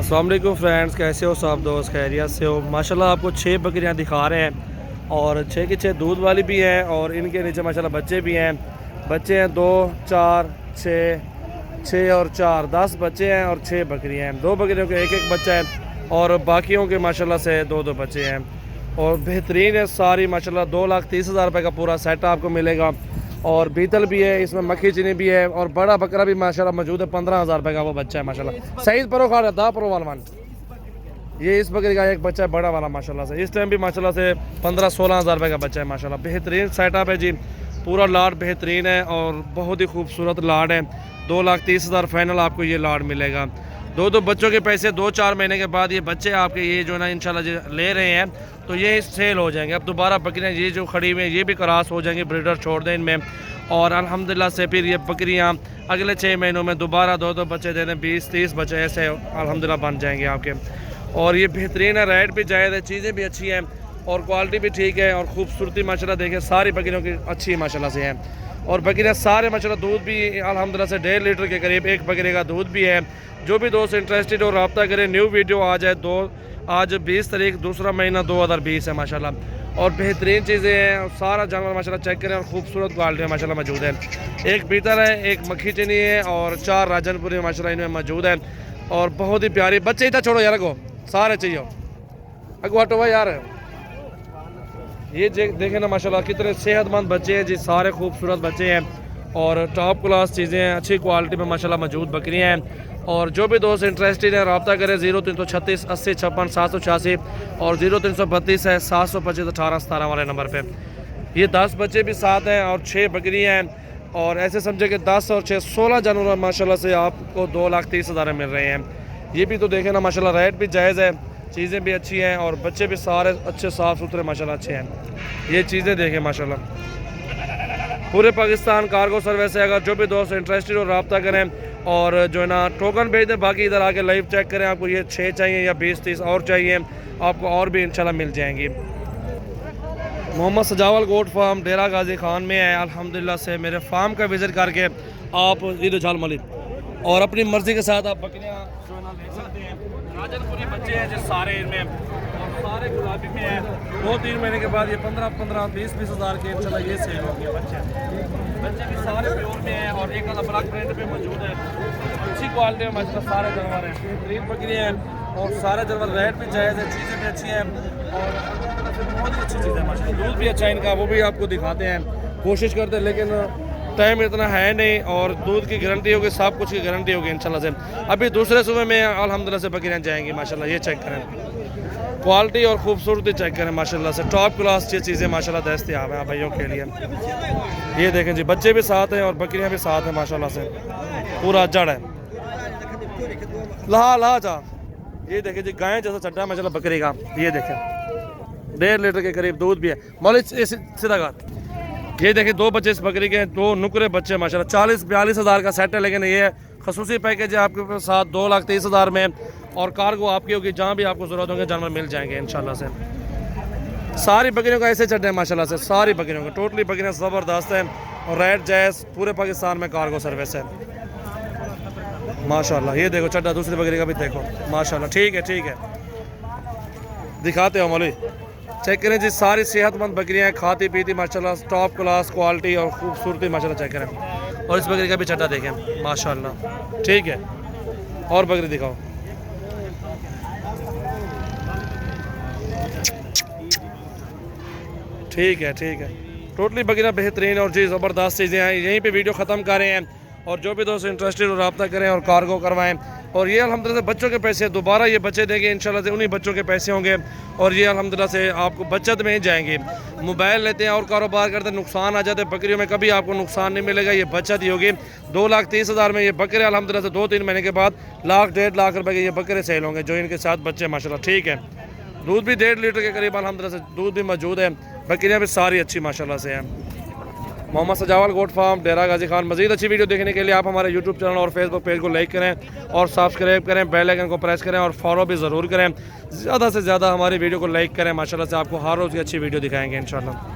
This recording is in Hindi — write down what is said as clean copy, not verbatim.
अस्सलाम वालेकुम फ्रेंड्स, कैसे हो सब दोस्त? खैरियत से हो? माशाल्लाह आपको 6 बकरियां दिखा रहे हैं और 6 की 6 दूध वाली भी हैं और इनके नीचे माशाल्लाह बच्चे भी हैं। बच्चे हैं 2 4 6 और 4 10 बच्चे हैं और 6 बकरियां हैं। 2 बकरियों के एक बच्चा है और बाकियों के माशाल्लाह से 2 बच्चे हैं और बेहतरीन है सारी माशाल्लाह। 2,30,000 रुपये का पूरा सेट आपको मिलेगा और बीतल भी है, इसमें मक्खी चीनी भी है और बड़ा बकरा भी माशाल्लाह मौजूद है। 15,000 रुपये का वो बच्चा है माशाल्लाह। सईद परो खा रहा प्रो वालमान, ये इस बकरी का एक बच्चा है बड़ा वाला माशाल्लाह से। इस टाइम भी माशाल्लाह से 15-16,000 रुपये का बच्चा है माशाल्लाह। बेहतरीन सेटअप है जी, पूरा लाड बेहतरीन है और बहुत ही खूबसूरत लाड है। 2,30,000 फाइनल आपको ये लाड मिलेगा। 2 बच्चों के पैसे 2-4 महीने के बाद ये बच्चे आपके ये जो ना इंशाल्लाह ले रहे हैं तो ये सेल हो जाएंगे। अब दोबारा बकरियां ये जो खड़ी हुई हैं ये भी क्रॉस हो जाएंगी, ब्रीडर छोड़ दें इनमें और अल्हम्दुलिल्लाह से फिर ये बकरियां अगले 6 महीनों में दोबारा 2 बच्चे दे दें, 20-30 बच्चे ऐसे अल्हम्दुलिल्लाह बन जाएंगे आपके। और ये बेहतरीन है, रेट भी जायज़ है, चीज़ें भी अच्छी हैं और क्वालिटी भी ठीक है और खूबसूरती माशाल्लाह देखें सारी बकरियों की अच्छी माशाल्लाह से है। और बकरियाँ सारे माशाल्लाह दूध भी अल्हम्दुलिल्लाह से 1.5 लीटर के करीब एक बकरे का दूध भी है। जो भी दोस्त इंटरेस्टेड हो रब्ता करें। न्यू वीडियो आ जाए आज 20 तारीख 2 महीना 2020 है माशाल्लाह और बेहतरीन चीज़ें हैं। सारा जानवर माशाल्लाह चेक करें और खूबसूरत क्वालिटी माशाल्लाह मौजूद है। एक बीतल है, एक मक्खी चीनी है और 4 राजनपुरी माशाल्लाह इनमें मौजूद है और बहुत ही प्यारी। बच्चे इतना छोड़ो यार, को सारे चाहिए अगो हटो भाई यार। ये देखें ना माशाल्लाह कितने सेहतमंद बच्चे हैं जी, सारे खूबसूरत बच्चे हैं और टॉप क्लास चीज़ें हैं, अच्छी क्वालिटी में माशाल्लाह मौजूद बकरियां हैं। और जो भी दोस्त इंटरेस्टेड है रब्ता करें 0336 80 56 786 और 0332 है 725 18 17 वाले नंबर पे। ये 10 बच्चे भी साथ हैं और 6 बकरियाँ हैं और ऐसे समझे कि 10 और 6 16 जानवर माशाल्लाह से आपको 2,30,000 मिल रहे हैं। ये भी तो देखें ना माशाल्लाह, रेट भी जायज़ है, चीज़ें भी अच्छी हैं और बच्चे भी सारे अच्छे साफ़ सुथरे माशाल्लाह अच्छे हैं। ये चीज़ें देखें माशाल्लाह। पूरे पाकिस्तान कार्गो सर्विस है। अगर जो भी दोस्त इंटरेस्टेड हो रब्ता करें और जो है ना टोकन भेज दें, बाकी इधर आके लाइव चेक करें। आपको ये 6 चाहिए या 20-30 और चाहिए, आपको और भी इंशाल्लाह मिल जाएंगी। मोहम्मद सजावल गोट फार्म डेरा गाजी खान में है। अल्हम्दुलिल्लाह से मेरे फार्म का विज़िट करके आप ईद झाल मलिक और अपनी मर्ज़ी के साथ आप बकरियाँ जो है ना ले सकते हैं। राजनपुरी बच्चे हैं जो सारे इनमें और सारे गुलाबी में हैं। 2-3 महीने के बाद ये 15-15 20-20 हज़ार के इंशाल्लाह ये सेल होंगे बच्चे भी सारे प्योर में हैं और एक ब्लैक प्रिंट पे मौजूद है। अच्छी क्वालिटी में माशाल्लाह सारे जानवर हैं, बेहतरीन बकरियाँ हैं और सारे जानवर रेट भी जायज़ है, चीज़ें भी अच्छी हैं और बहुत ही अच्छी चीज़ है माशाल्लाह। दूध भी अच्छा है इनका, वो भी आपको दिखाते हैं, कोशिश करते हैं लेकिन टाइम इतना है नहीं और दूध की गारंटी होगी, सब कुछ की गारंटी होगी इंशाल्लाह से। अभी दूसरे सुबह में अल्हम्दुलिल्लाह से बकरियाँ जाएंगी माशाल्लाह। ये चेक करें क्वालिटी और खूबसूरती चेक करें माशाल्लाह से, टॉप क्लास की चीज़ें माशाल्लाह दस्तयाब हैं भाइयों के लिए। ये देखें जी, बच्चे भी साथ हैं और बकरियां भी साथ हैं माशाल्लाह से, पूरा जड़ है ला जा। ये देखें जी, गाय जैसा चड्डा है माशाल्लाह बकरी का। ये देखें 1.5 लीटर के करीब दूध भी है मौलिक सीधा घाट। ये देखें 2 बच्चे इस बकरी के, 2 नुकरे बच्चे माशाल्लाह। 40-42 हज़ार का सेट है लेकिन ये खसूसी पैकेज है आपके साथ 2,30,000 में और कार्गो आपकी होगी, जहाँ भी आपको ज़रूरत होंगे जानवर मिल जाएंगे इंशाल्लाह से। सारी बकरियों का ऐसे चढ़े हैं माशाल्लाह से, सारी बकरियों का टोटली बकरियाँ ज़बरदस्त हैं और रेट जायज़, पूरे पाकिस्तान में कार्गो सर्विस है माशाल्लाह। ये देखो चड्डा दूसरी बकरी का भी देखो माशाल्लाह। ठीक है दिखाते हो मौली, चेक करें जी, सारी सेहतमंद बकरियाँ हैं, खाती पीती माशाल्लाह, टॉप क्लास क्वालिटी और खूबसूरती माशाल्लाह चेक करें। और इस बकरी का भी चड्डा देखें माशाल्लाह। ठीक है, और बकरी दिखाओ। ठीक है टोटली बकरियाँ बेहतरीन और जी ज़बरदस्त चीज़ें हैं। यहीं पे वीडियो ख़त्म कर रहे हैं और जो भी दोस्त इंटरेस्टेड हो रब्ता करें और कार्गो करवाएं। और ये अल्हम्दुलिल्लाह से बच्चों के पैसे दोबारा ये बच्चे देंगे इंशाल्लाह से, उन्हीं बच्चों के पैसे होंगे और ये अल्हम्दुलिल्लाह से आपको बचत में ही जाएंगे। मोबाइल लेते हैं और कारोबार करते हैं, नुकसान आ जाते हैं, बकरियों में कभी आपको नुकसान नहीं मिलेगा, ये बचत ही होगी। 2,30,000 में ये बकरे अल्हम्दुलिल्लाह से 2-3 महीने के बाद 1,00,000-1.5 लाख रुपये के ये बकरे सेल होंगे जो इनके साथ बच्चे माशाल्लाह। ठीक है, दूध भी 1.5 लीटर के करीब अल्हम्दुलिल्लाह से दूध भी मौजूद है, बकरियाँ भी सारी अच्छी माशाल्लाह से हैं। मोहम्मद सजावल गोट फार्म डेरा गाजी खान। मज़ीद अच्छी वीडियो देखने के लिए आप हमारे यूट्यूब चैनल और फेसबुक पेज को लाइक करें और सब्सक्राइब करें, बेल आइकन को प्रेस करें और फॉलो भी ज़रूर करें। ज़्यादा से ज़्यादा हमारी वीडियो को लाइक करें माशाल्लाह से, आपको हर रोज़ की अच्छी वीडियो दिखाएंगे इंशाल्लाह।